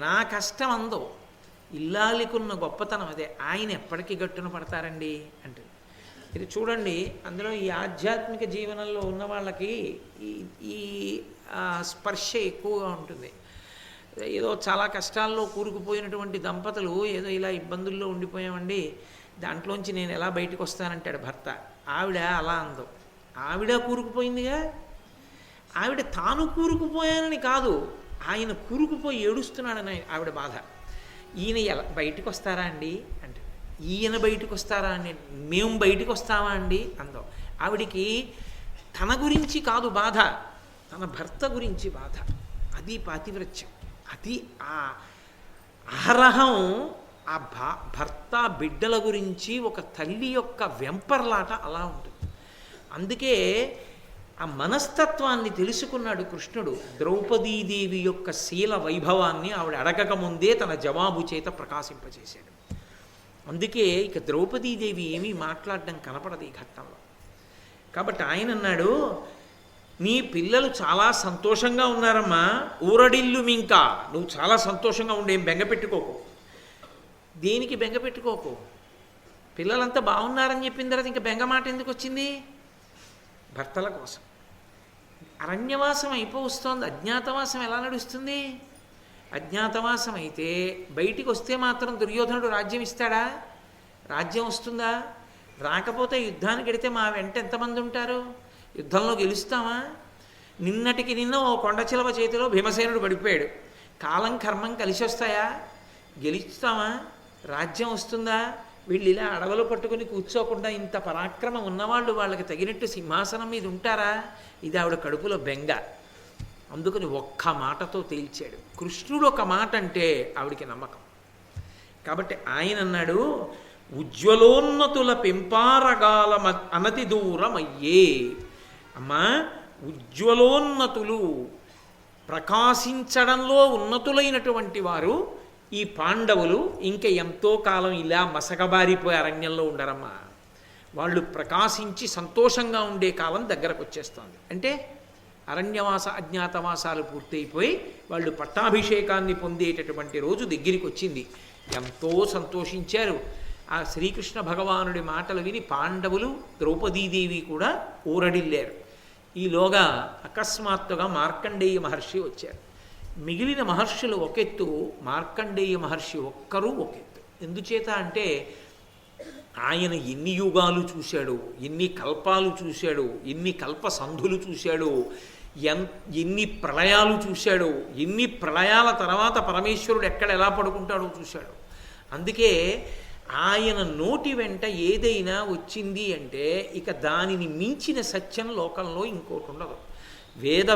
నా కష్టం అందో, ఇల్లాలికున్న గొప్పతనం అదే. ఆయన ఎప్పటికీ గట్టున పడతారండి అంటే ఇది చూడండి. అందులో ఈ ఆధ్యాత్మిక జీవనంలో ఉన్న వాళ్ళకి ఈ ఈ స్పర్శ ఎక్కువగా ఉంటుంది. ఏదో చాలా కష్టాల్లో కూరుకుపోయినటువంటి దంపతులు ఏదో ఇలా ఇబ్బందుల్లో ఉండిపోయామండి, దాంట్లోంచి నేను ఎలా బయటకు వస్తానంటాడు భర్త. ఆవిడ అలా అందో. ఆవిడ కూరుకుపోయిందిగా. ఆవిడ తాను కూరుకుపోయానని కాదు, ఆయన కూరుకుపోయి ఏడుస్తున్నాడని ఆవిడ బాధ. ఈయన ఎలా బయటకు వస్తారా అండి అంటే, ఈయన బయటకు వస్తారా అని, మేము బయటకు వస్తామా అండి అందో. ఆవిడికి తన గురించి కాదు బాధ, తన భర్త గురించి బాధ. అది పాతివ్రత్యం. అది ఆ అహరహం ఆ భర్త బిడ్డల గురించి ఒక తల్లి యొక్క వెంపర్లాట అలా ఉంటుంది. అందుకే ఆ మనస్తత్వాన్ని తెలుసుకున్నాడు కృష్ణుడు. ద్రౌపదీదేవి యొక్క శీల వైభవాన్ని ఆవిడ అడగక ముందే తన జవాబు చేత ప్రకాశింపచేశాడు. అందుకే ఇక ద్రౌపదీదేవి ఏమీ మాట్లాడడం కనపడదు ఈ ఘట్టంలో. కాబట్టి ఆయన అన్నాడు, నీ పిల్లలు చాలా సంతోషంగా ఉన్నారమ్మా, ఊరడిల్లు మింకా, నువ్వు చాలా సంతోషంగా ఉండేం బెంగ పెట్టుకోకు. దేనికి బెంగ పెట్టుకోకు? పిల్లలంతా బాగున్నారని చెప్పిన తర్వాత ఇంకా బెంగ మాట ఎందుకు వచ్చింది? భర్తల కోసం. అరణ్యవాసం అయిపోవస్తోంది, అజ్ఞాతవాసం ఎలా నడుస్తుంది? అజ్ఞాతవాసం అయితే బయటికి వస్తే మాత్రం దుర్యోధనుడు రాజ్యం ఇస్తాడా? రాజ్యం వస్తుందా? రాకపోతే యుద్ధానికి వెడితే మా వెంట ఎంతమంది ఉంటారు? యుద్ధంలో గెలుస్తామా? నిన్నటికి నిన్న ఓ కొండ చిలవ చేతిలో భీమసేనుడు పడిపోయాడు. కాలం కర్మం కలిసి వస్తాయా? గెలుస్తామా? రాజ్యం వస్తుందా? వీళ్ళు ఇలా అడవులు పట్టుకుని కూర్చోకుండా ఇంత పరాక్రమం ఉన్నవాళ్ళు వాళ్ళకి తగినట్టు సింహాసనం మీద ఉంటారా? ఇది ఆవిడ కడుపులో బెంగ. అందుకని ఒక్క మాటతో తేల్చాడు. కృష్ణుడు ఒక మాట అంటే ఆవిడికి నమ్మకం. కాబట్టి ఆయన అన్నాడు, ఉజ్వలోన్నతుల పెంపారగాల అనతి దూరమయ్యే. అమ్మా, ఉజ్వలోన్నతులు, ప్రకాశించడంలో ఉన్నతులైనటువంటి వారు ఈ పాండవులు ఇంక ఎంతో కాలం ఇలా మసకబారిపోయి అరణ్యంలో ఉండరమ్మా. వాళ్ళు ప్రకాశించి సంతోషంగా ఉండే కాలం దగ్గరకు వచ్చేస్తుంది. అంటే అరణ్యవాస అజ్ఞాతవాసాలు పూర్తయిపోయి వాళ్ళు పట్టాభిషేకాన్ని పొందేటటువంటి రోజు దగ్గరికి వచ్చింది. ఎంతో సంతోషించారు. ఆ శ్రీకృష్ణ భగవానుడి మాటలు విని పాండవులు, ద్రౌపదీదేవి కూడా ఊరడిల్లారు. ఈలోగా అకస్మాత్తుగా మార్కండేయ మహర్షి వచ్చారు. మిగిలిన మహర్షులు ఒకెత్తు, మార్కండేయ మహర్షి ఒక్కరూ ఒకెత్తు. ఎందుచేత అంటే ఆయన ఎన్ని యుగాలు చూశాడు, ఎన్ని కల్పాలు చూశాడు, ఎన్ని కల్ప సంధులు చూశాడు, ఎన్ని ప్రళయాలు చూశాడు, ఎన్ని ప్రళయాల తర్వాత పరమేశ్వరుడు ఎక్కడ ఎలా పడుకుంటాడో చూశాడు. అందుకే ఆయన నోటి వెంట ఏదైనా వచ్చింది అంటే ఇక దానిని మించిన సత్యం లోకంలో ఇంకోటి ఉండదు.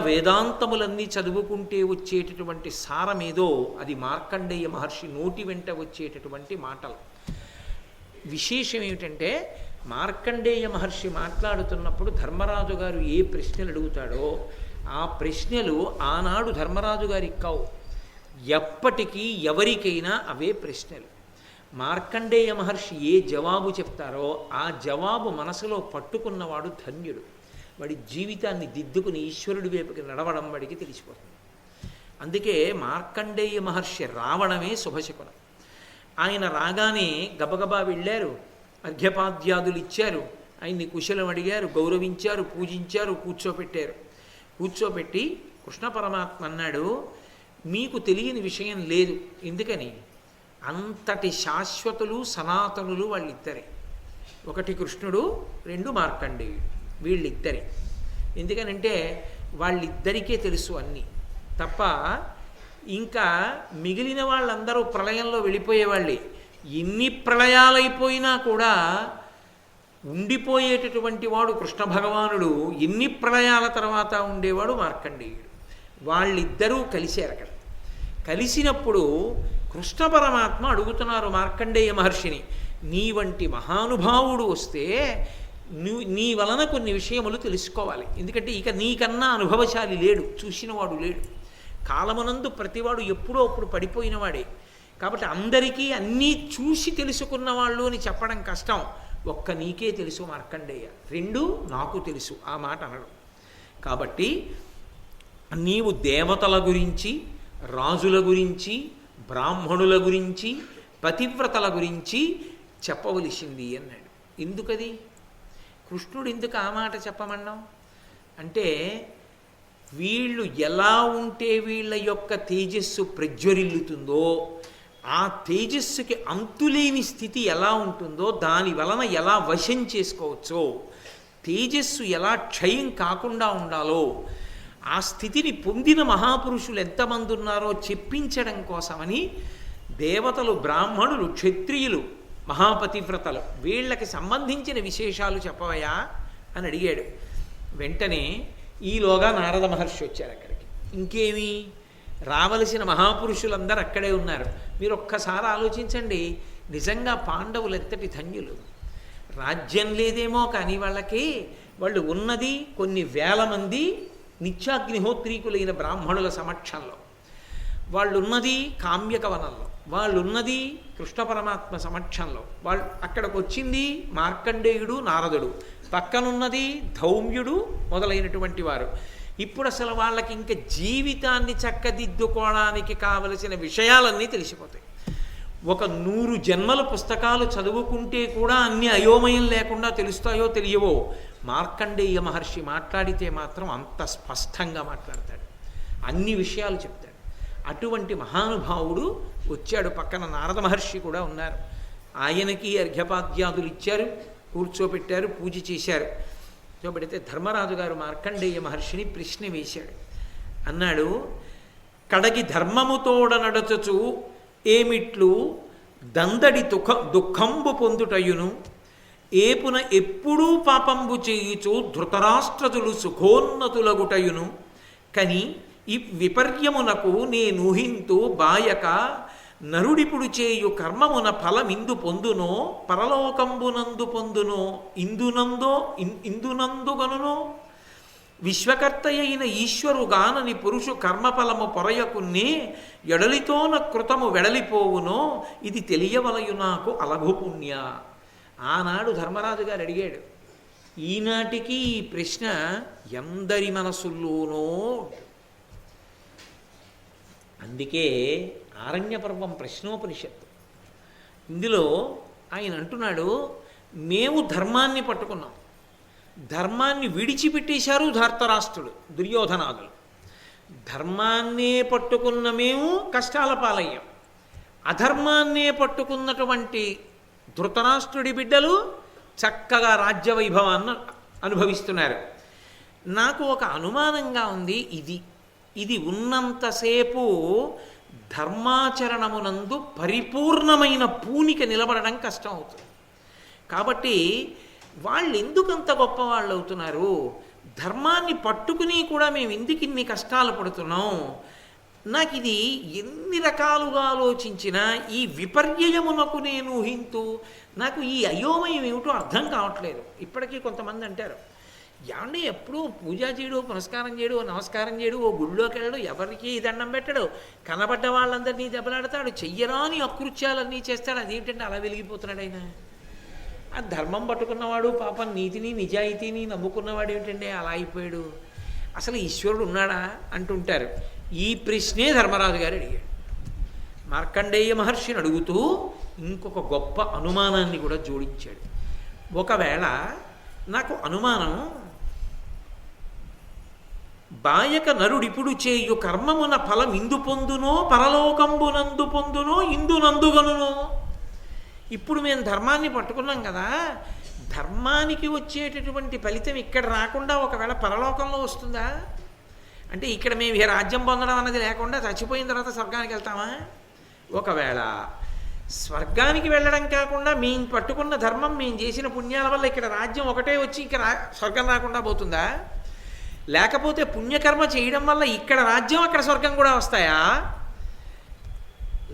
వేదాంతములన్నీ చదువుకుంటే వచ్చేటటువంటి సారమేదో అది మార్కండేయ మహర్షి నోటి వెంట వచ్చేటటువంటి మాటలు. విశేషం ఏమిటంటే మార్కండేయ మహర్షి మాట్లాడుతున్నప్పుడు ధర్మరాజు గారు ఏ ప్రశ్నలు అడుగుతాడో ఆ ప్రశ్నలు ఆనాడు ధర్మరాజు గారికి కావు, ఎప్పటికీ ఎవరికైనా అవే ప్రశ్నలు. మార్కండేయ మహర్షి ఏ జవాబు చెప్తారో ఆ జవాబు మనసులో పట్టుకున్నవాడు ధన్యుడు. వాడి జీవితాన్ని దిద్దుకుని ఈశ్వరుడి వైపుకి నడవడం వాడికి తెలిసిపోతుంది. అందుకే మార్కండేయ మహర్షి రావడమే శుభశకునం. ఆయన రాగానే గబగబా వెళ్ళారు, అర్ఘ్యపాద్యాదులు ఇచ్చారు, ఆయన్ని కుశలం అడిగారు, గౌరవించారు, పూజించారు, కూర్చోపెట్టారు. కూర్చోపెట్టి కృష్ణ పరమాత్మ అన్నాడు, మీకు తెలియని విషయం లేదు. ఎందుకని? అంతటి శాశ్వతులు సనాతనులు వాళ్ళిద్దరే. ఒకటి కృష్ణుడు, రెండు మార్కండేయుడు, వీళ్ళిద్దరే. ఎందుకనంటే వాళ్ళిద్దరికే తెలుసు అన్నీ తప్ప ఇంకా మిగిలిన వాళ్ళందరూ ప్రళయంలో వెళ్ళిపోయేవాళ్ళే. ఎన్ని ప్రళయాలైపోయినా కూడా ఉండిపోయేటటువంటి వాడు కృష్ణ భగవానుడు, ఎన్ని ప్రళయాల తర్వాత ఉండేవాడు మార్కండేయుడు. వాళ్ళిద్దరూ కలిశారు అక్కడ. కలిసినప్పుడు కృష్ణ పరమాత్మ అడుగుతున్నారు మార్కండేయ మహర్షిని, నీ వంటి మహానుభావుడు వస్తే నీ వలన కొన్ని విషయములు తెలుసుకోవాలి. ఎందుకంటే ఇక నీకన్నా అనుభవశాలి లేడు, చూసినవాడు లేడు. కాలమునందు ప్రతివాడు ఎప్పుడో అప్పుడు పడిపోయినవాడే. కాబట్టి అందరికీ అన్నీ చూసి తెలుసుకున్న వాళ్ళు అని చెప్పడం కష్టం. ఒక్క నీకే తెలుసు మార్కండేయ, రెండు నాకు తెలుసు ఆ మాట అనడం. కాబట్టి నీవు దేవతల గురించి, రాజుల గురించి, బ్రాహ్మణుల గురించి పతివ్రతల గురించి చెప్పవలసింది అన్నాడు. ఎందుకది? కృష్ణుడు ఎందుకు ఆ మాట చెప్పమన్నాం అంటే, వీళ్ళు ఎలా ఉంటే వీళ్ళ యొక్క తేజస్సు ప్రజ్వరిల్లుతుందో, ఆ తేజస్సుకి అంతులేని స్థితి ఎలా ఉంటుందో, దాని వలన ఎలా వశం చేసుకోవచ్చో, తేజస్సు ఎలా క్షయం కాకుండా ఉండాలో, ఆ స్థితిని పొందిన మహాపురుషులు ఎంతమంది ఉన్నారో చెప్పించడం కోసమని దేవతలు, బ్రాహ్మణులు, క్షత్రియులు, మహాపతివ్రతలు వీళ్ళకి సంబంధించిన విశేషాలు చెప్పవయా అని అడిగాడు. వెంటనే ఈలోగా నారద మహర్షి వచ్చారు అక్కడికి. ఇంకేమి, రావలసిన మహాపురుషులందరూ అక్కడే ఉన్నారు. మీరు ఒక్కసారి ఆలోచించండి, నిజంగా పాండవులు ఎంతటి ధన్యులు. రాజ్యం లేదేమో కానీ వాళ్ళు ఉన్నది కొన్ని వేల మంది నిత్యాగ్నిహోత్రీకులైన బ్రాహ్మణుల సమక్షంలో, వాళ్ళున్నది కామ్యకవనంలో, వాళ్ళున్నది కృష్ణ పరమాత్మ సమక్షంలో, వాళ్ళు అక్కడికి వచ్చింది మార్కండేయుడు, నారదుడు, పక్కనున్నది ధౌమ్యుడు మొదలైనటువంటి వారు. ఇప్పుడు అసలు వాళ్ళకి ఇంకా జీవితాన్ని చక్కదిద్దుకోవడానికి కావలసిన విషయాలన్నీ తెలిసిపోతాయి. ఒక 100 జన్మల పుస్తకాలు చదువుకుంటే కూడా అన్ని అయోమయం లేకుండా తెలుస్తాయో తెలియవో, మార్కండేయ మహర్షి మాట్లాడితే మాత్రం అంత స్పష్టంగా మాట్లాడతాడు, అన్ని విషయాలు చెప్తాడు. అటువంటి మహానుభావుడు వచ్చాడు. పక్కన నారద మహర్షి కూడా ఉన్నారు. ఆయనకి అర్ఘ్యపాద్యాదులు ఇచ్చారు, కూర్చోబెట్టారు, పూజ చేశారు. కూర్చోబెడితే ధర్మరాజు గారు మార్కండేయ మహర్షిని ప్రశ్న వేశాడు. అన్నాడు, కడగి ధర్మముతోడ నడచచు ఏమిట్లు దందడి దుఃఖంబు పొందుటయును, ఏపున ఎప్పుడూ పాపంబు చేయుచు ధృతరాష్ట్రతులు సుఖోన్నతులగుటయును, కని ఈ విపర్యమునకు నేనూహింతు బాయక నరుడిపుడు చేయు కర్మమున ఫలమిందు పొందునో పరలోకంబునందు పొందునో ఇందునందుగనునో, విశ్వకర్త అయిన ఈశ్వరుగానని పురుషు కర్మఫలము పొరయకున్నే ఎడలితోన కృతము వెడలిపోవునో, ఇది తెలియవలయు నాకు అలఘు పుణ్య. ఆనాడు ధర్మరాజు గారు అడిగాడు. ఈనాటికి ఈ ప్రశ్న ఎందరి మనసుల్లోనో. అందుకే ఆరణ్య పర్వం ప్రశ్నోపనిషత్తు. ఇందులో ఆయన అంటున్నాడు, మేము ధర్మాన్ని పట్టుకున్నాం, ధర్మాన్ని విడిచిపెట్టేశారు ధర్తరాష్ట్రుడు, దుర్యోధనాదులు. ధర్మాన్నే పట్టుకున్న మేము కష్టాల పాలయ్యాం. అధర్మాన్నే పట్టుకున్నటువంటి ధృతరాష్ట్రుడి బిడ్డలు చక్కగా రాజ్యవైభవాన్ని అనుభవిస్తున్నారు. నాకు ఒక అనుమానంగా ఉంది. ఇది ఉన్నంతసేపు ధర్మాచరణమునందు పరిపూర్ణమైన పూనిక నిలబడడం కష్టం అవుతుంది. కాబట్టి వాళ్ళు ఎందుకంత గొప్పవాళ్ళు అవుతున్నారు? ధర్మాన్ని పట్టుకుని కూడా మేము ఎందుకు ఇన్ని కష్టాలు పడుతున్నాం? నాకు ఇది ఎన్ని రకాలుగా ఆలోచించినా ఈ విపర్యయమునకు నేను ఊహింతూ నాకు ఈ అయోమయం ఏమిటో అర్థం కావట్లేదు. ఇప్పటికీ కొంతమంది అంటారు, ఏమంటే ఎప్పుడూ పూజ చేయడు, పునస్కారం చేయడు, నమస్కారం చేయడు, ఓ గుళ్ళోకి వెళ్ళడు, ఎవరికి దండం పెట్టడు, కనబడ్డ వాళ్ళందరినీ దెబ్బలాడతాడు, చెయ్యరాని అకృత్యాలన్నీ చేస్తాడు. అదేంటంటే అలా వెలిగిపోతున్నాడు ఆయన? ఆ ధర్మం పట్టుకున్నవాడు పాపం నీతిని నిజాయితీని నమ్ముకున్నవాడు ఏమిటంటే అలా అయిపోయాడు? అసలు ఈశ్వరుడు ఉన్నాడా అంటుంటారు. ఈ ప్రశ్నే ధర్మరాజు గారు అడిగాడు. మార్కండేయ మహర్షిని అడుగుతూ ఇంకొక గొప్ప అనుమానాన్ని కూడా జోడించాడు. ఒకవేళ నాకు అనుమానం, బాయక నరుడిపుడు చేయు కర్మమున ఫలం ఇందు పొందునో పరలోకంబునందు పొందునో ఇందునందుగనునో. ఇప్పుడు మేము ధర్మాన్ని పట్టుకున్నాం కదా, ధర్మానికి వచ్చేటటువంటి ఫలితం ఇక్కడ రాకుండా ఒకవేళ పరలోకంలో వస్తుందా? అంటే ఇక్కడ మేము ఈ రాజ్యం పొందడం అన్నది లేకుండా చచ్చిపోయిన తర్వాత స్వర్గానికి వెళ్తామా? ఒకవేళ స్వర్గానికి వెళ్ళడం కాకుండా మేము పట్టుకున్న ధర్మం, మేము చేసిన పుణ్యాల వల్ల ఇక్కడ రాజ్యం ఒకటే వచ్చి ఇక్కడ స్వర్గం రాకుండా పోతుందా? లేకపోతే పుణ్యకర్మ చేయడం వల్ల ఇక్కడ రాజ్యం అక్కడ స్వర్గం కూడా వస్తాయా?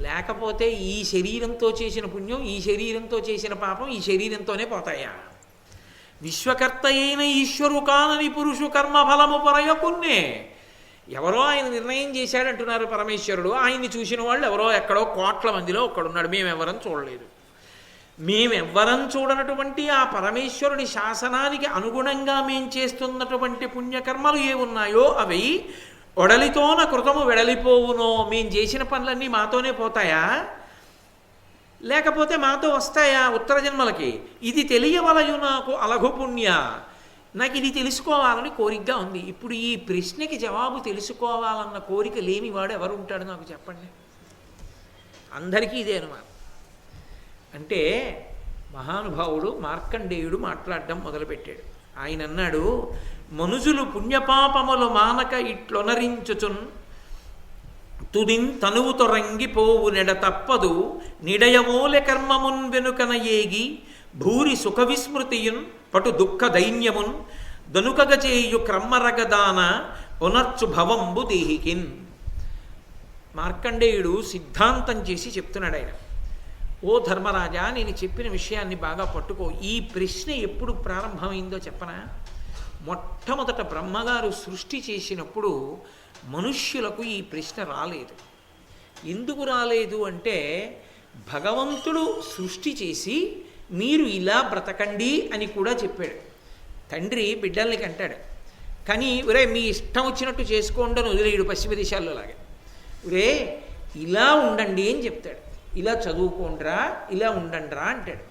లేకపోతే ఈ శరీరంతో చేసిన పుణ్యం, ఈ శరీరంతో చేసిన పాపం ఈ శరీరంతోనే పోతాయా? విశ్వకర్త అయిన ఈశ్వరు కానని పురుషు కర్మఫలము పొరయకున్నే. ఎవరో ఆయన నిర్ణయం చేశాడంటున్నారు పరమేశ్వరుడు. ఆయన్ని చూసిన వాళ్ళు ఎవరో ఎక్కడో కోట్ల మందిలో ఒక్కడున్నాడు. మేమెవ్వరం చూడలేదు. మేమెవ్వరం చూడనటువంటి ఆ పరమేశ్వరుని శాసనానికి అనుగుణంగా మేం చేస్తున్నటువంటి పుణ్యకర్మలు ఏ ఉన్నాయో అవి ఒడలితోన కృతము వెడలిపోవునో, మేము చేసిన పనులన్నీ మాతోనే పోతాయా, లేకపోతే మాతో వస్తాయా ఉత్తర జన్మలకి? ఇది తెలియవలయు నాకు అలఘు పుణ్య. నాకు ఇది తెలుసుకోవాలని కోరికగా ఉంది. ఇప్పుడు ఈ ప్రశ్నకి జవాబు తెలుసుకోవాలన్న కోరిక లేనివాడు ఎవరు ఉంటాడు నాకు చెప్పండి? అందరికీ ఇదే అనుమానం. అంటే మహానుభావుడు మార్కండేయుడు మాట్లాడడం మొదలుపెట్టాడు. ఆయన అన్నాడు, మనుజులు పుణ్యపాపములు మానక ఇట్లొనరించుచున్ తుదిన్ తనువుతో రంగిపోవు నెడ తప్పదు నిడయమూలె కర్మమున్ వెనుకన ఏగి భూరి సుఖ విస్మృతియున్ పటు దుఃఖ దైన్యమున్ దనుకగ చేయు క్రమ్మరగదాన పునర్చు భవంబు దేహికిన్. మార్కండేయుడు సిద్ధాంతం చేసి చెప్తున్నాడు ఆయన. ఓ ధర్మరాజా, నేను చెప్పిన విషయాన్ని బాగా పట్టుకో. ఈ ప్రశ్న ఎప్పుడు ప్రారంభమైందో చెప్పనా? మొట్టమొదట బ్రహ్మగారు సృష్టి చేసినప్పుడు మనుష్యులకు ఈ ప్రశ్న రాలేదు. ఎందుకు రాలేదు అంటే, భగవంతుడు సృష్టి చేసి మీరు ఇలా బ్రతకండి అని కూడా చెప్పాడు. తండ్రి బిడ్డల్ని కంటాడు, కానీ ఒరే మీ ఇష్టం వచ్చినట్టు చేసుకోండి అని వదిలేయుడు పశ్చిమ దేశాల్లో లాగా. ఒరే ఇలా ఉండండి అని చెప్తాడు. ఇలా చదువుకోండిరా, ఇలా ఉండండిరా అంటాడు.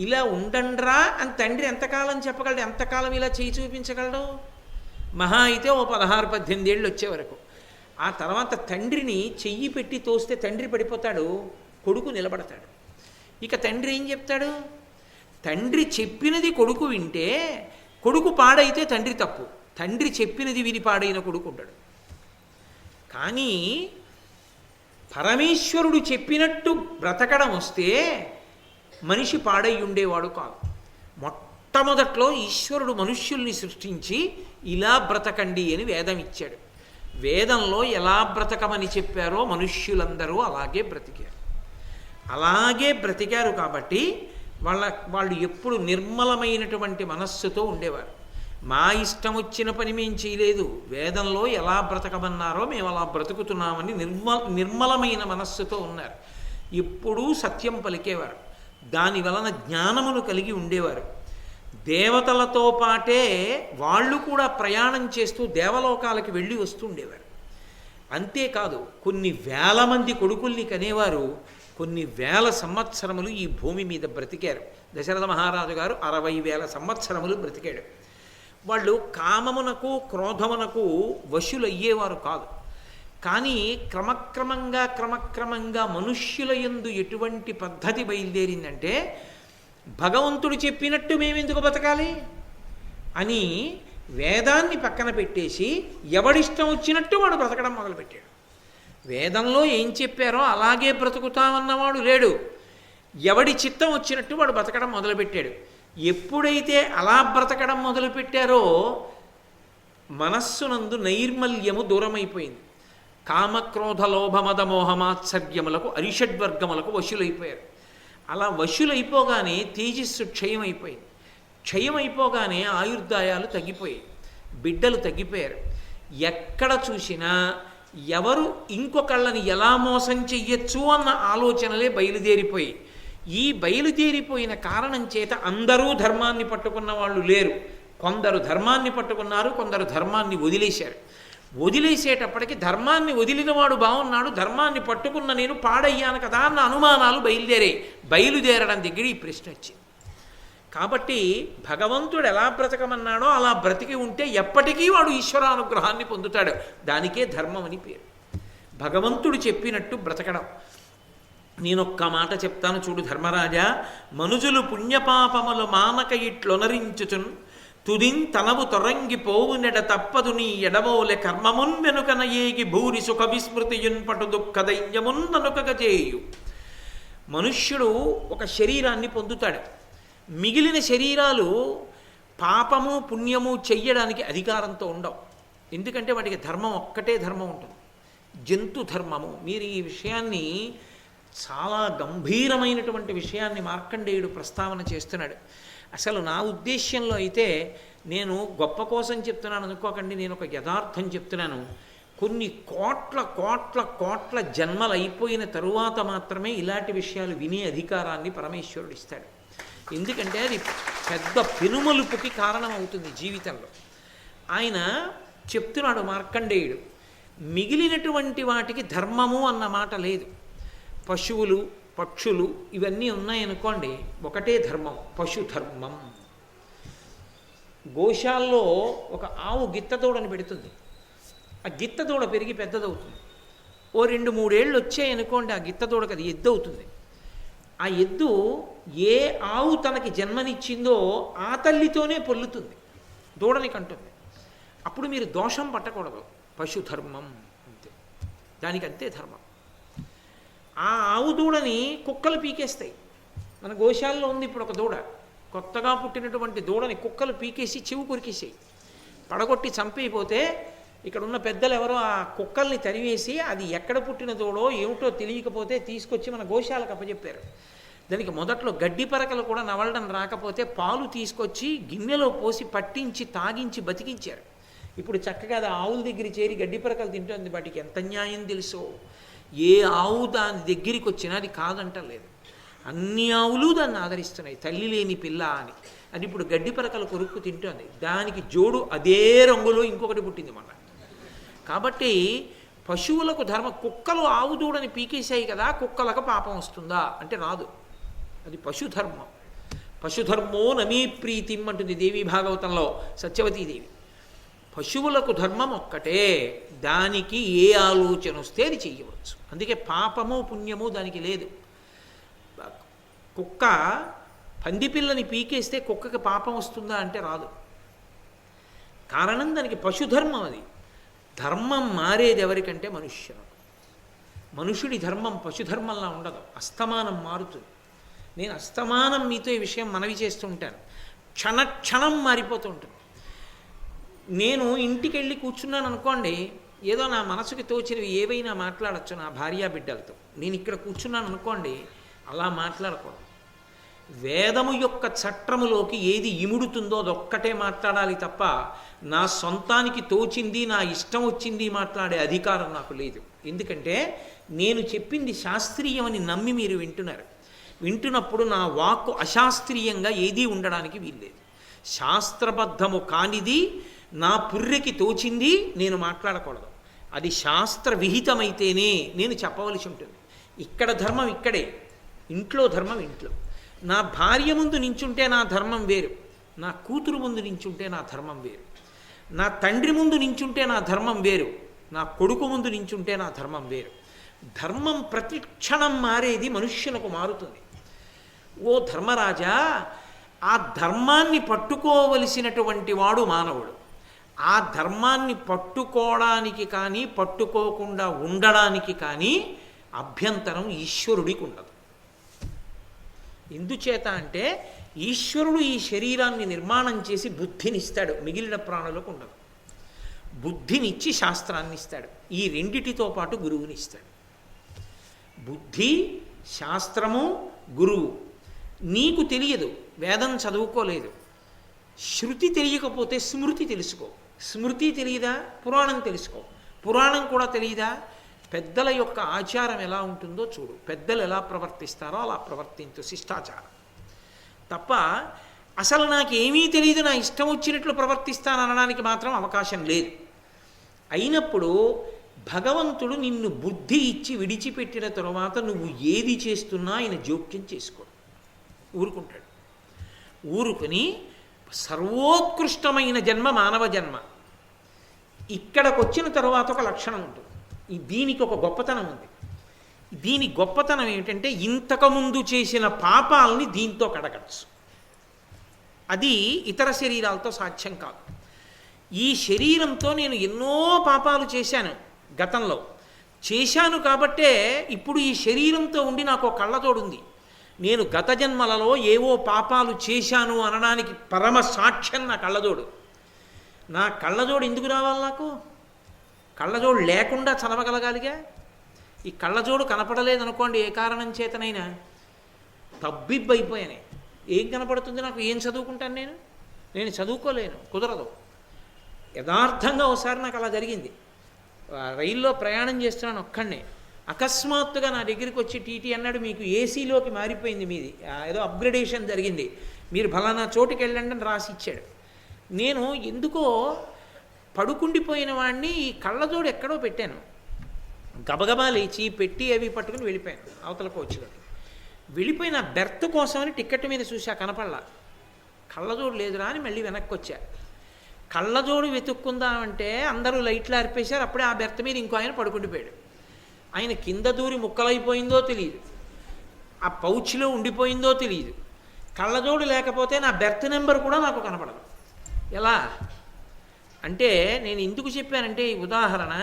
ఇలా ఉండండిరా అని తండ్రి ఎంతకాలం చెప్పగలడు? ఎంతకాలం ఇలా చేయి చూపించగలడు? మహా అయితే ఓ 16-18 ఏళ్ళు వచ్చే వరకు. ఆ తర్వాత తండ్రిని చెయ్యి పెట్టి తోస్తే తండ్రి పడిపోతాడు, కొడుకు నిలబడతాడు. ఇక తండ్రి ఏం చెప్తాడు? తండ్రి చెప్పినది కొడుకు వింటే కొడుకు పాడైతే తండ్రి తప్పు, తండ్రి చెప్పినది విని పాడైన కొడుకు ఉంటాడు. కానీ పరమేశ్వరుడు చెప్పినట్టు బ్రతకడం వస్తే మనిషి పాడై ఉండేవాడు కాదు. మొట్టమొదట్లో ఈశ్వరుడు మనుష్యుల్ని సృష్టించి ఇలా బ్రతకండి అని వేదం ఇచ్చాడు. వేదంలో ఎలా బ్రతకమని చెప్పారో మనుష్యులందరూ అలాగే బ్రతికారు. అలాగే బ్రతికారు కాబట్టి వాళ్ళు ఎప్పుడు నిర్మలమైనటువంటి మనస్సుతో ఉండేవారు. మా ఇష్టం వచ్చిన పని మేము చేయలేదు, వేదంలో ఎలా బ్రతకమన్నారో మేము అలా బ్రతుకుతున్నామని నిర్మలమైన మనస్సుతో ఉన్నారు. ఎప్పుడూ సత్యం పలికేవారు. దాని వలన జ్ఞానమును కలిగి ఉండేవారు. దేవతలతో పాటే వాళ్ళు కూడా ప్రయాణం చేస్తూ దేవలోకాలకి వెళ్ళి వస్తూ ఉండేవారు. అంతేకాదు కొన్ని వేల మంది కొడుకుల్ని కనేవారు. కొన్ని వేల సంవత్సరములు ఈ భూమి మీద బ్రతికారు. దశరథ మహారాజు గారు 60,000 సంవత్సరములు బ్రతికాడు. వాళ్ళు కామమునకు క్రోధమునకు వశులయ్యేవారు కాదు. కానీ క్రమక్రమంగా మనుష్యుల యందు ఎటువంటి పద్ధతి బయలుదేరిందంటే, భగవంతుడు చెప్పినట్టు మేమెందుకు బతకాలి అని వేదాన్ని పక్కన పెట్టేసి ఎవడిష్టం వచ్చినట్టు వాడు బ్రతకడం మొదలుపెట్టాడు. వేదంలో ఏం చెప్పారో అలాగే బ్రతుకుతామన్నవాడు లేడు. ఎవడి చిత్తం వచ్చినట్టు వాడు బ్రతకడం మొదలుపెట్టాడు. ఎప్పుడైతే అలా బ్రతకడం మొదలుపెట్టారో మనస్సునందు నైర్మల్యము దూరమైపోయింది. కామక్రోధ లోభమద మోహమాత్సర్యములకు అరిషడ్వర్గములకు వశులైపోయారు. అలా వశులైపోగానే తేజస్సు క్షయమైపోయింది. క్షయమైపోగానే ఆయుర్దాయాలు తగ్గిపోయాయి, బిడ్డలు తగ్గిపోయారు. ఎక్కడ చూసినా ఎవరు ఇంకొకళ్ళని ఎలా మోసం చెయ్యొచ్చు అన్న ఆలోచనలే బయలుదేరిపోయి, ఈ బయలుదేరిపోయిన కారణం చేత అందరూ ధర్మాన్ని పట్టుకున్న వాళ్ళు లేరు. కొందరు ధర్మాన్ని పట్టుకున్నారు, కొందరు ధర్మాన్ని వదిలేశారు. వదిలేసేటప్పటికి ధర్మాన్ని వదిలినవాడు బాగున్నాడు, ధర్మాన్ని పట్టుకున్న నేను పాడయ్యాను కదా అన్న అనుమానాలు బయలుదేరడం దగ్గర ఈ ప్రశ్న వచ్చింది. కాబట్టి భగవంతుడు ఎలా బ్రతకమన్నాడో అలా బ్రతికి ఉంటే ఎప్పటికీ వాడు ఈశ్వరానుగ్రహాన్ని పొందుతాడు. దానికే ధర్మం అని పేరు. భగవంతుడు చెప్పినట్టు బ్రతకడం. నేనొక్క మాట చెప్తాను చూడు ధర్మరాజా. మనుజులు పుణ్యపాపములు మానక ఇట్లొనరించుచున్ తుదిన్ తనవు తొరంగిపోవు నెడ తప్పదు నీ ఎడవోలె కర్మమున్ వెనుకన ఏగి భూరి సుఖ విస్మృతియున్ పటు దుఃఖ దైన్యమున్ ననుకగ చేయు. మనుష్యుడు ఒక శరీరాన్ని పొందుతాడు. మిగిలిన శరీరాలు పాపము పుణ్యము చెయ్యడానికి అధికారంతో ఉండవు. ఎందుకంటే వాటికి ధర్మం ఒక్కటే ధర్మం ఉంటుంది, జంతు ధర్మము. మీరు ఈ విషయాన్ని చాలా గంభీరమైనటువంటి విషయాన్ని మార్కండేయుడు ప్రస్తావన చేస్తున్నాడు. అసలు నా ఉద్దేశ్యంలో అయితే నేను గొప్ప కోసం చెప్తున్నాను అనుకోకండి, నేను ఒక యథార్థం చెప్తున్నాను. కొన్ని కోట్ల కోట్ల కోట్ల జన్మలు అయిపోయిన తరువాత మాత్రమే ఇలాంటి విషయాలు వినే అధికారాన్ని పరమేశ్వరుడు ఇస్తాడు. ఎందుకంటే అది పెద్ద పెనుమలుపుకి కారణం అవుతుంది జీవితంలో. ఆయన చెప్తున్నాడు మార్కండేయుడు, మిగిలినటువంటి వాటికి ధర్మము అన్న మాట లేదు. పశువులు, పక్షులు ఇవన్నీ ఉన్నాయనుకోండి, ఒకటే ధర్మం, పశుధర్మం. గోశాల్లో ఒక ఆవు గిత్తదూడని పెడుతుంది. ఆ గిత్తదూడ పెరిగి పెద్దదవుతుంది. ఓ 2-3 ఏళ్ళు వచ్చాయనుకోండి, ఆ గిత్తదూడకి అది ఎద్దు అవుతుంది. ఆ ఎద్దు ఏ ఆవు తనకి జన్మనిచ్చిందో ఆ తల్లితోనే పొల్లుతుంది, దూడని కంటుంది. అప్పుడు మీరు దోషం పట్టకూడదు. పశుధర్మం అంతే, దానికంతే ధర్మం. ఆ ఆవు దూడని కుక్కలు పీకేస్తాయి. మన గోశాలలో ఉంది ఇప్పుడు ఒక దూడ, కొత్తగా పుట్టినటువంటి దూడని కుక్కలు పీకేసి చెవు కొరికేసాయి, పడగొట్టి చంపైపోతే ఇక్కడ ఉన్న పెద్దలు ఎవరో ఆ కుక్కల్ని తరివేసి అది ఎక్కడ పుట్టిన దూడో ఏమిటో తెలియకపోతే తీసుకొచ్చి మన గోశాలకు అప్పచెప్పారు. దానికి మొదట్లో గడ్డి పరకలు కూడా నవలడం రాకపోతే పాలు తీసుకొచ్చి గిన్నెలో పోసి పట్టించి తాగించి బతికించారు. ఇప్పుడు చక్కగా అది ఆవుల దగ్గర చేరి గడ్డి పరకలు తింటుంది. వాటికి ఎంత న్యాయం తెలుసో. ఏ ఆవు దాని దగ్గరికి వచ్చినా అది కాదంటలేదు. అన్ని ఆవులు దాన్ని ఆదరిస్తున్నాయి, తల్లి లేని పిల్ల అని. అది ఇప్పుడు గడ్డి పరకలు కొరుక్కు తింటుంది. దానికి జోడు అదే రంగులో ఇంకొకటి పుట్టింది మొన్న. కాబట్టి పశువులకు ధర్మ. కుక్కలు ఆవు దూడని పీకేశాయి కదా, కుక్కలకు పాపం వస్తుందా అంటే రాదు. అది పశుధర్మం. పశుధర్మో నమీ ప్రీతిం అంటుంది దేవీ భాగవతంలో సత్యవతీదేవి. పశువులకు ధర్మం ఒక్కటే, దానికి ఏ ఆలోచన వస్తే అది చెయ్యవచ్చు. అందుకే పాపము పుణ్యము దానికి లేదు. కుక్క పందిపిల్లని పీకేస్తే కుక్కకి పాపం వస్తుందా అంటే రాదు. కారణం దానికి పశుధర్మం. అది ధర్మం మారేది ఎవరికంటే మనుష్యులకు. మనుషుడి ధర్మం పశుధర్మంలా ఉండదు, అస్తమానం మారుతుంది. నేను అస్తమానం మీతో ఈ విషయం మనవి చేస్తూ ఉంటాను. క్షణక్షణం మారిపోతూ ఉంటుంది. నేను ఇంటికి వెళ్ళి కూర్చున్నాను అనుకోండి, ఏదో నా మనసుకి తోచినవి ఏవైనా మాట్లాడచ్చు నా భార్యా బిడ్డలతో. నేను ఇక్కడ కూర్చున్నాను అనుకోండి, అలా మాట్లాడకూడదు. వేదము యొక్క చట్రములోకి ఏది ఇముడుతుందో అదొక్కటే మాట్లాడాలి తప్ప నా సొంతానికి తోచింది నా ఇష్టం వచ్చింది మాట్లాడే అధికారం నాకు లేదు. ఎందుకంటే నేను చెప్పింది శాస్త్రీయమని నమ్మి మీరు వింటున్నారు. వింటున్నప్పుడు నా వాక్కు అశాస్త్రీయంగా ఏదీ ఉండడానికి వీల్లేదు. శాస్త్రబద్ధము కానిది నా పుర్రెకి తోచింది నేను మాట్లాడకూడదు. అది శాస్త్ర విహితమైతేనే నేను చెప్పవలసి ఉంటుంది. ఇక్కడ ధర్మం ఇక్కడే, ఇంట్లో ధర్మం ఇంట్లో. నా భార్య ముందు నించుంటే నా ధర్మం వేరు, నా కూతురు ముందు నించుంటే నా ధర్మం వేరు, నా తండ్రి ముందు నించుంటే నా ధర్మం వేరు, నా కొడుకు ముందు నించుంటే నా ధర్మం వేరు. ధర్మం ప్రతి క్షణం మారేది, మనుష్యులకు మారుతుంది. ఓ ధర్మరాజా, ఆ ధర్మాన్ని పట్టుకోవలసినటువంటి వాడు మానవుడు. ఆ ధర్మాన్ని పట్టుకోవడానికి కానీ పట్టుకోకుండా ఉండడానికి కానీ అభ్యంతరం ఈశ్వరుడికి ఉండదు. ఎందుచేత అంటే ఈశ్వరుడు ఈ శరీరాన్ని నిర్మాణం చేసి బుద్ధినిస్తాడు, మిగిలిన ప్రాణులకు ఉండదు. బుద్ధినిచ్చి శాస్త్రాన్ని ఇస్తాడు. ఈ రెండిటితో పాటు గురువునిస్తాడు. బుద్ధి, శాస్త్రము, గురువు. నీకు తెలియదు, వేదం చదువుకోలేదు. శృతి తెలియకపోతే స్మృతి తెలుసుకో. స్మృతి తెలియదా, పురాణం తెలుసుకో. పురాణం కూడా తెలియదా, పెద్దల యొక్క ఆచారం ఎలా ఉంటుందో చూడు. పెద్దలు ఎలా ప్రవర్తిస్తారో అలా ప్రవర్తించు, శిష్టాచారం తప్ప అసలు నాకేమీ తెలియదు నా ఇష్టం వచ్చినట్లు ప్రవర్తిస్తాననడానికి మాత్రం అవకాశం లేదు. అయినప్పుడు భగవంతుడు నిన్ను బుద్ధి ఇచ్చి విడిచిపెట్టిన తరువాత నువ్వు ఏది చేస్తున్నా ఆయన జోక్యం చేసుకోడు, ఊరుకుంటాడు. ఊరుకుని సర్వోత్కృష్టమైన జన్మ మానవ జన్మ. ఇక్కడికి వచ్చిన తరువాత ఒక లక్షణం ఉంటుంది. దీనికి ఒక గొప్పతనం ఉంది. దీని గొప్పతనం ఏమిటంటే ఇంతకుముందు చేసిన పాపాలని దీంతో కడగచ్చు. అది ఇతర శరీరాలతో సాధ్యం కాదు. ఈ శరీరంతో నేను ఎన్నో పాపాలు చేశాను, గతంలో చేశాను కాబట్టే ఇప్పుడు ఈ శరీరంతో ఉండి నాకు కళ్ళతోడుంది. నేను గత జన్మలలో ఏవో పాపాలు చేశాను అనడానికి పరమ సాక్ష్యం నా కళ్ళజోడు. నా కళ్ళజోడు ఎందుకు రావాలి? నాకు కళ్ళజోడు లేకుండా చదవగలగాలిగా. ఈ కళ్ళజోడు కనపడలేదనుకోండి, ఏ కారణం చేతనైనా తబ్బిబ్బైపోయాను. ఏం కనపడుతుంది నాకు? ఏం చదువుకుంటాను నేను చదువుకోలేను, కుదరదు. యథార్థంగా ఒకసారి నాకు అలా జరిగింది. రైల్లో ప్రయాణం చేస్తున్నాను ఒక్కడనే. అకస్మాత్తుగా నా దగ్గరికి వచ్చి టీటీ అన్నాడు, మీకు ఏసీలోకి మారిపోయింది మీది, ఏదో అప్గ్రేడేషన్ జరిగింది, మీరు ఫలానా చోటుకి వెళ్ళండి అని రాసి ఇచ్చాడు. నేను ఎందుకో పడుకుండిపోయిన వాడిని ఈ కళ్ళజోడు ఎక్కడో పెట్టాను. గబగబా లేచి పెట్టి అవి పట్టుకుని వెళ్ళిపోయాను అవతల కోచ్లో. వెళ్ళిపోయిన బెర్త్ కోసమని టికెట్ మీద చూసా, కనపడలా. కళ్ళజోడు లేదురా అని మళ్ళీ వెనక్కి వచ్చా. కళ్ళజోడు వెతుక్కుందామంటే అందరూ లైట్లు ఆర్పేశారు. అప్పుడే ఆ బెర్త్ మీద ఇంకో ఆయన పడుకుండిపోయాడు. ఆయన కింద దూరి ముక్కలైపోయిందో తెలియదు, ఆ పౌచ్లో ఉండిపోయిందో తెలియదు. కళ్ళజోడు లేకపోతే నా బెర్త్ నెంబర్ కూడా నాకు కనపడదు. ఎలా అంటే, నేను ఎందుకు చెప్పానంటే ఈ ఉదాహరణ,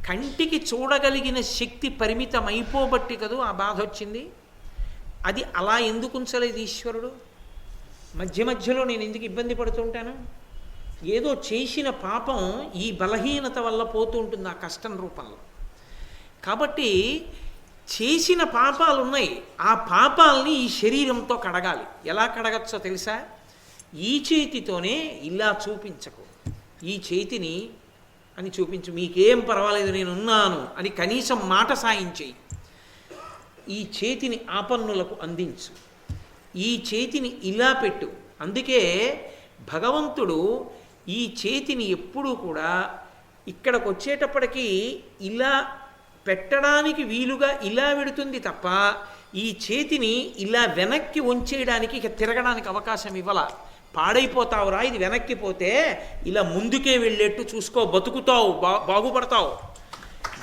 కంటికి చూడగలిగిన శక్తి పరిమితం అయిపోబట్టి కదూ ఆ బాధ వచ్చింది. అది అలా ఎందుకు ఉంచలేదు ఈశ్వరుడు? మధ్య మధ్యలో నేను ఎందుకు ఇబ్బంది పడుతుంటాను? ఏదో చేసిన పాపం ఈ బలహీనత వల్ల పోతూ ఉంటుంది ఆ కష్టం రూపంలో. కాబట్టి చేసిన పాపాలు ఉన్నాయి, ఆ పాపాలని ఈ శరీరంతో కడగాలి. ఎలా కడగచ్చో తెలుసా? ఈ చేతితోనే ఇలా చూపించకు, ఈ చేతిని అని చూపించు, మీకేం పర్వాలేదు నేనున్నాను అని కనీసం మాట సాయించేయి. ఈ చేతిని ఆపన్నులకు అందించు, ఈ చేతిని ఇలా పెట్టు. అందుకే భగవంతుడు ఈ చేతిని ఎప్పుడూ కూడా ఇక్కడికి వచ్చేటప్పటికీ ఇలా పెట్టడానికి వీలుగా ఇలా వెడుతుంది తప్ప ఈ చేతిని ఇలా వెనక్కి వంచేయడానికి ఇక తిరగడానికి అవకాశం ఇవ్వాల. పాడైపోతావురా, ఇది వెనక్కి పోతే ఇలా ముందుకే వెళ్ళేట్టు చూసుకో, బతుకుతావు, బాగుపడతావు,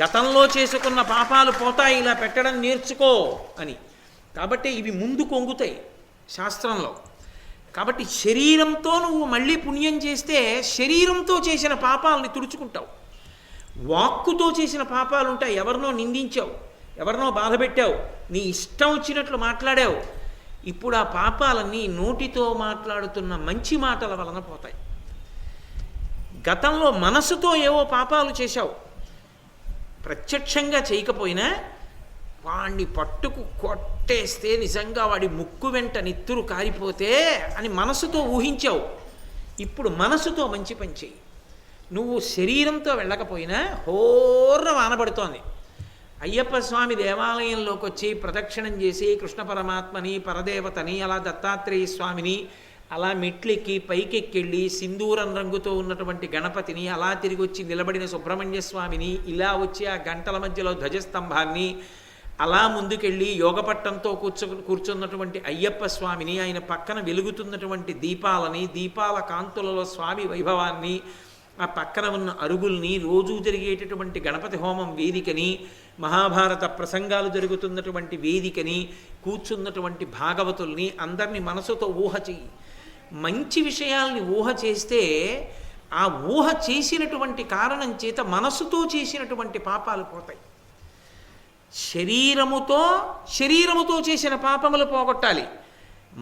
గతంలో చేసుకున్న పాపాలు పోతాయి, ఇలా పెట్టడం నేర్చుకో అని. కాబట్టి ఇవి ముందు కొంగుతాయి శాస్త్రంలో. కాబట్టి శరీరంతో నువ్వు మళ్ళీ పుణ్యం చేస్తే శరీరంతో చేసిన పాపాలని తుడుచుకుంటావు. వాక్కుతో చేసిన పాపాలు ఉంటాయి, ఎవరినో నిందించావు, ఎవరినో బాధ పెట్టావు, నీ ఇష్టం వచ్చినట్లు మాట్లాడావు. ఇప్పుడు ఆ పాపాలన్నీ నోటితో మాట్లాడుతున్న మంచి మాటల వలన పోతాయి. గతంలో మనసుతో ఏవో పాపాలు చేశావు, ప్రత్యక్షంగా చేయకపోయినా వాడిని పట్టుకు కొట్టేస్తే నిజంగా వాడి ముక్కు వెంట నెత్తురు కారిపోతే అని మనసుతో ఊహించావు. ఇప్పుడు మనసుతో మంచి పని చెయ్యి. నువ్వు శరీరంతో వెళ్ళకపోయినా హోర్ర వానబడుతోంది. అయ్యప్ప స్వామి దేవాలయంలోకి వచ్చి ప్రదక్షిణం చేసి కృష్ణ పరమాత్మని, పరదేవతని, అలా దత్తాత్రేయ స్వామిని, అలా మెట్లెక్కి పైకెక్కెళ్ళి సింధూరం రంగుతో ఉన్నటువంటి గణపతిని, అలా తిరిగి వచ్చి నిలబడిన సుబ్రహ్మణ్య స్వామిని, ఇలా వచ్చి ఆ గంటల మధ్యలో ధ్వజస్తంభాన్ని, అలా ముందుకెళ్ళి యోగపట్టంతో కూర్చున్నటువంటి అయ్యప్ప స్వామిని, ఆయన పక్కన వెలుగుతున్నటువంటి దీపాలని, దీపాల కాంతులలో స్వామి వైభవాన్ని, ఆ పక్కన ఉన్న అరుగుల్ని, రోజూ జరిగేటటువంటి గణపతి హోమం వేదికని, మహాభారత ప్రసంగాలు జరుగుతున్నటువంటి వేదికని, కూర్చున్నటువంటి భాగవతుల్ని అందరినీ మనసుతో ఊహ చెయ్యి. మంచి విషయాల్ని ఊహ చేస్తే ఆ ఊహ చేసినటువంటి కారణం చేత మనసుతో చేసినటువంటి పాపాలు పోతాయి. శరీరముతో చేసిన పాపములు పోగొట్టాలి,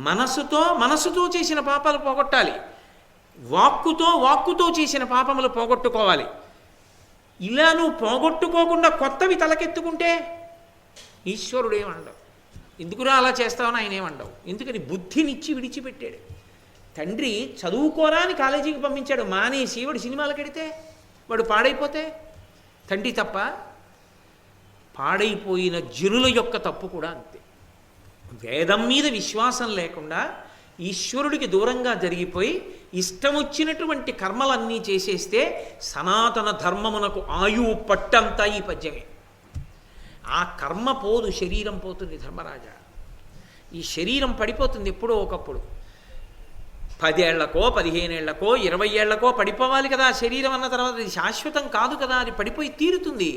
మనసుతో చేసిన పాపాలు పోగొట్టాలి, వాక్కుతో చేసిన పాపములు పోగొట్టుకోవాలి. ఇలా నువ్వు పోగొట్టుకోకుండా కొత్తవి తలకెత్తుకుంటే ఈశ్వరుడు ఏమండవు. ఎందుకురా అలా చేస్తావని ఆయన ఏమండవు. ఎందుకని బుద్ధినిచ్చి విడిచిపెట్టాడు. తండ్రి చదువుకోరా అని కాలేజీకి పంపించాడు, మానేసి వాడు సినిమాలకు ఎడితే వాడు పాడైపోతే తండ్రి తప్ప? పాడైపోయిన జనుల యొక్క తప్పు కూడా అంతే. వేదం మీద విశ్వాసం లేకుండా ఈశ్వరుడికి దూరంగా జరిగిపోయి ఇష్టం వచ్చినటువంటి కర్మలన్నీ చేసేస్తే సనాతన ధర్మమునకు ఆయువు పట్టంతా ఈ పద్యమే. ఆ కర్మ పోదు, శరీరం పోతుంది ధర్మరాజా. ఈ శరీరం పడిపోతుంది ఎప్పుడో ఒకప్పుడు. 10 ఏళ్లకో 15 ఏళ్లకో 20 ఏళ్లకో పడిపోవాలి కదా. శరీరం అన్న తర్వాత అది శాశ్వతం కాదు కదా, అది పడిపోయి తీరుతుంది.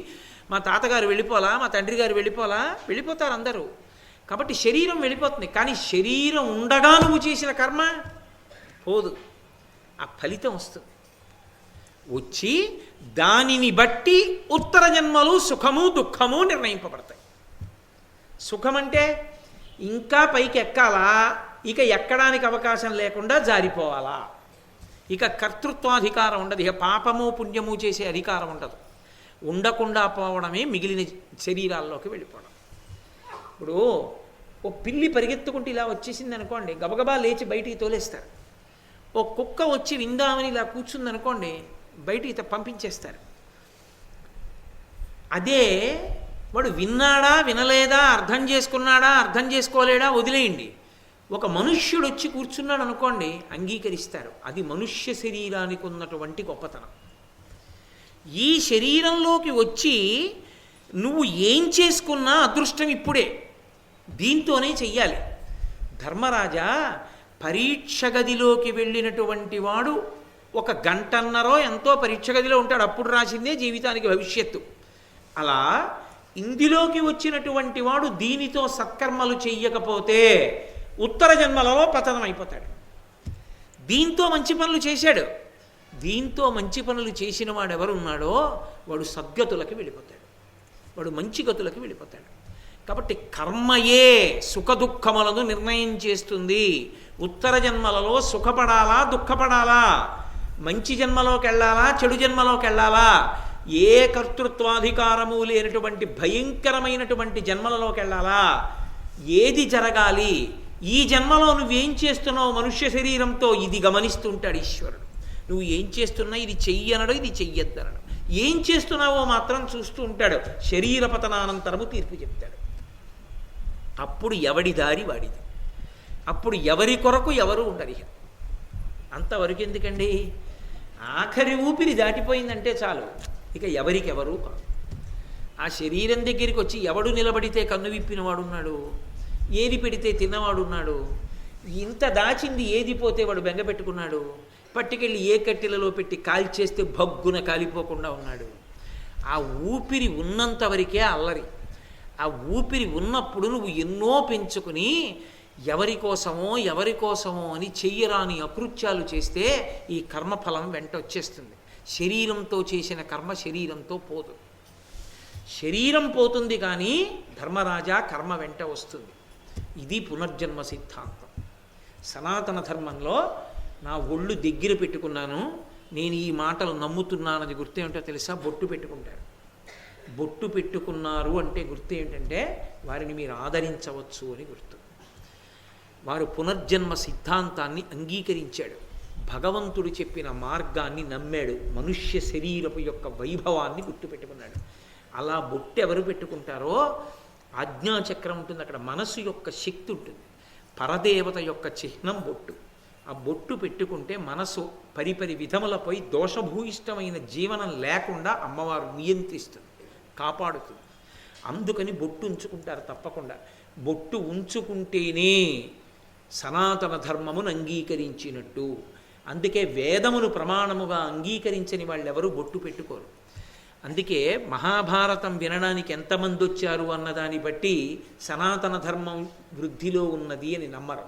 మా తాతగారు వెళ్ళిపోలా, మా తండ్రి గారు వెళ్ళిపోతారు అందరూ. కాబట్టి శరీరం వెళ్ళిపోతుంది. కానీ శరీరం ఉండగా నువ్వు చేసిన కర్మ పోదు, ఆ ఫలితం వస్తుంది. వచ్చి దానిని బట్టి ఉత్తర జన్మలు సుఖము దుఃఖము నిర్ణయింపబడతాయి. సుఖం అంటే ఇంకా పైకి ఎక్కాలా, ఇక ఎక్కడానికి అవకాశం లేకుండా జారిపోవాలా, ఇక కర్తృత్వాధికారం ఉండదు, ఇక పాపము పుణ్యము చేసే అధికారం ఉండదు. ఉండకుండా పోవడమే మిగిలిన శరీరాల్లోకి వెళ్ళిపోవడం. ఇప్పుడు ఓ పిల్లి పరిగెత్తుకుంటూ ఇలా వచ్చేసింది అనుకోండి, గబగబా లేచి బయటికి తోలేస్తారు. ఓ కుక్క వచ్చి విందామని ఇలా కూర్చుంది అనుకోండి, బయటికి పంపించేస్తారు. అదే వాడు విన్నాడా వినలేదా, అర్థం చేసుకున్నాడా అర్థం చేసుకోలేడా వదిలేయండి, ఒక మనుష్యుడు వచ్చి కూర్చున్నాడు అనుకోండి, అంగీకరిస్తారు. అది మనుష్య శరీరానికి ఉన్నటువంటి గొప్పతనం. ఈ శరీరంలోకి వచ్చి నువ్వు ఏం చేసుకున్నా అదృష్టం ఇప్పుడే, దీంతోనే చెయ్యాలి. ధర్మరాజా, పరీక్ష గదిలోకి వెళ్ళినటువంటి వాడు 1 గంటన్నరో ఎంతో పరీక్ష గదిలో ఉంటాడు, అప్పుడు రాసిందే జీవితానికి భవిష్యత్తు. అలా ఇందులోకి వచ్చినటువంటి వాడు దీనితో సత్కర్మలు చెయ్యకపోతే ఉత్తర జన్మలలో పతనం అయిపోతాడు. దీంతో మంచి పనులు చేశాడు, దీంతో మంచి పనులు చేసిన వాడు ఎవరున్నాడో వాడు సద్గతులకి వెళ్ళిపోతాడు, వాడు మంచి గతులకి వెళ్ళిపోతాడు. కాబట్టి కర్మయే సుఖదుఖములను నిర్ణయం చేస్తుంది. ఉత్తర జన్మలలో సుఖపడాలా దుఃఖపడాలా, మంచి జన్మలోకి వెళ్ళాలా చెడు జన్మలోకి వెళ్ళాలా, ఏ కర్తృత్వాధికారము లేనటువంటి భయంకరమైనటువంటి జన్మలలోకి వెళ్ళాలా, ఏది జరగాలి, ఈ జన్మలో నువ్వేం చేస్తున్నావు మనుష్య శరీరంతో, ఇది గమనిస్తుంటాడు ఈశ్వరుడు. నువ్వు ఏం చేస్తున్నా ఇది చెయ్యనడు, ఇది చెయ్యొద్దనడు. ఏం చేస్తున్నావో మాత్రం చూస్తూ ఉంటాడు. శరీర పతనానంతరము తీర్పు చెప్తాడు. అప్పుడు ఎవడి దారి వాడిది, అప్పుడు ఎవరి కొరకు ఎవరు ఉండరు. అంతవరకు ఎందుకండి, ఆఖరి ఊపిరి దాటిపోయిందంటే చాలు, ఇక ఎవరికెవరు కాదు. ఆ శరీరం దగ్గరికి వచ్చి ఎవడు నిలబడితే కన్ను విప్పినవాడున్నాడు, ఏది పెడితే తిన్నవాడున్నాడు, ఇంత దాచింది ఏది పోతే వాడు బెంగ పెట్టుకున్నాడు, పట్టుకెళ్ళి ఏ కట్టెలలో పెట్టి కాల్చేస్తే భగ్గున కాలిపోకుండా ఉన్నాడు. ఆ ఊపిరి ఉన్నంత వరకే అల్లరి. ఆ ఊపిరి ఉన్నప్పుడు నువ్వు ఎన్నో పెంచుకుని ఎవరి కోసమో అని చెయ్యరాని అకృత్యాలు చేస్తే ఈ కర్మఫలం వెంట వచ్చేస్తుంది. శరీరంతో చేసిన కర్మ శరీరంతో పోదు, శరీరం పోతుంది కానీ ధర్మరాజా కర్మ వెంట వస్తుంది. ఇది పునర్జన్మ సిద్ధాంతం. సనాతన ధర్మంలో నా ఒళ్ళు దగ్గర పెట్టుకున్నాను, నేను ఈ మాటలు నమ్ముతున్నానది గుర్తేమిటో తెలుసా? బొట్టు పెట్టుకుంటారు. బొట్టు పెట్టుకున్నారు అంటే గుర్తు ఏంటంటే వారిని మీరు ఆదరించవచ్చు అని గుర్తు. వారు పునర్జన్మ సిద్ధాంతాన్ని అంగీకరించాడు, భగవంతుడు చెప్పిన మార్గాన్ని నమ్మాడు, మనుష్య శరీరపు యొక్క వైభవాన్ని గుర్తుపెట్టుకున్నాడు. అలా బొట్టు ఎవరు పెట్టుకుంటారో ఆజ్ఞాచక్రం ఉంటుంది, అక్కడ మనసు యొక్క శక్తి ఉంటుంది, పరదేవత యొక్క చిహ్నం బొట్టు. ఆ బొట్టు పెట్టుకుంటే మనసు పరిపరి విధములపై దోషభూయిష్టమైన జీవనం లేకుండా అమ్మవారు నియంత్రిస్తుంది, కాపాడుతుంది. అందుకని బొట్టు ఉంచుకుంటారు తప్పకుండా. బొట్టు ఉంచుకుంటేనే సనాతన ధర్మమును అంగీకరించినట్టు. అందుకే వేదమును ప్రమాణముగా అంగీకరించని వాళ్ళెవరూ బొట్టు పెట్టుకోరు. అందుకే మహాభారతం వినడానికి ఎంతమంది వచ్చారు అన్నదాన్ని బట్టి సనాతన ధర్మం వృద్ధిలో ఉన్నది అని నమ్మరు.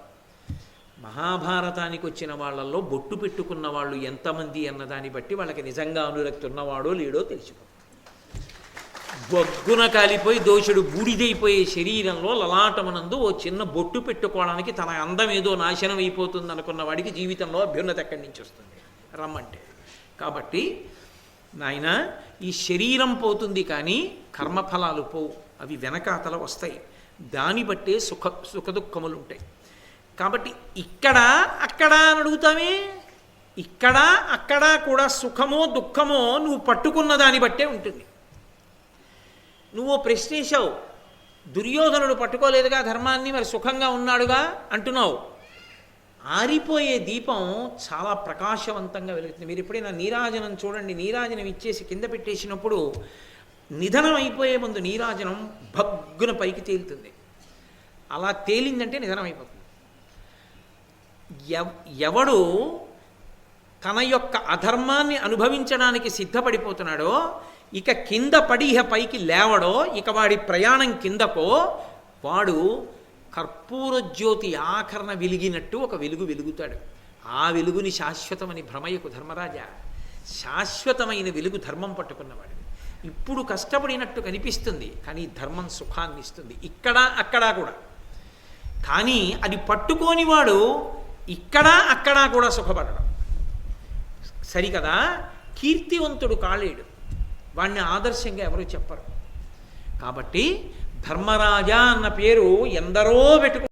మహాభారతానికి వచ్చిన వాళ్ళల్లో బొట్టు పెట్టుకున్న వాళ్ళు ఎంతమంది అన్నదాన్ని బట్టి వాళ్ళకి నిజంగా అనురక్తి ఉన్నవాడో లేడో తెలిసిపో. బొగ్గున కాలిపోయి దోషుడు బూడిదైపోయే శరీరంలో లలాటమునందు ఓ చిన్న బొట్టు పెట్టుకోవడానికి తన అందం ఏదో నాశనం అయిపోతుంది అనుకున్న వాడికి జీవితంలో అభ్యున్నత ఎక్కడి నుంచి వస్తుంది రమ్మంటే. కాబట్టి నాయన ఈ శరీరం పోతుంది కానీ కర్మఫలాలు పోవు, అవి వెనకాతల వస్తాయి. దాన్ని బట్టే సుఖదుఖములు ఉంటాయి. కాబట్టి ఇక్కడ అక్కడ అని అడుగుతామే, ఇక్కడ అక్కడ కూడా సుఖమో దుఃఖమో నువ్వు పట్టుకున్న దాన్ని బట్టే ఉంటుంది. నువ్వు ప్రశ్నించావు, దుర్యోధనుడు పట్టుకోలేదుగా ధర్మాన్ని, మరి సుఖంగా ఉన్నాడుగా అంటున్నావు. ఆరిపోయే దీపం చాలా ప్రకాశవంతంగా వెలుగుతుంది. మీరు ఎప్పుడైనా నీరాజనం చూడండి, నీరాజనం ఇచ్చేసి కింద పెట్టేసినప్పుడు నిధనం అయిపోయే ముందు నీరాజనం భగ్గున పైకి తేలుతుంది. అలా తేలిందంటే నిధనం అయిపోతుంది. ఎవడు తన యొక్క అధర్మాన్ని అనుభవించడానికి సిద్ధపడిపోతున్నాడో, ఇక కింద పడి పైకి లేవడో, ఇక వాడి ప్రయాణం కిందకో, వాడు కర్పూర జ్యోతి ఆఖరణ వెలిగినట్టు ఒక వెలుగు వెలుగుతాడు. ఆ వెలుగుని శాశ్వతమని భ్రమయకు ధర్మరాజా. శాశ్వతమైన వెలుగు ధర్మం పట్టుకున్నవాడు. ఇప్పుడు కష్టపడినట్టు కనిపిస్తుంది కానీ ధర్మం సుఖాన్ని ఇస్తుంది ఇక్కడ అక్కడ కూడా. కానీ అది పట్టుకోని వాడు ఇక్కడ అక్కడ కూడా సుఖపడడం సరికదా. కీర్తివంతుడు కాలేడు, వాడిని ఆదర్శంగా ఎవరు చెప్పరు. కాబట్టి ధర్మరాజా అన్న పేరు ఎందరో పెట్టుకు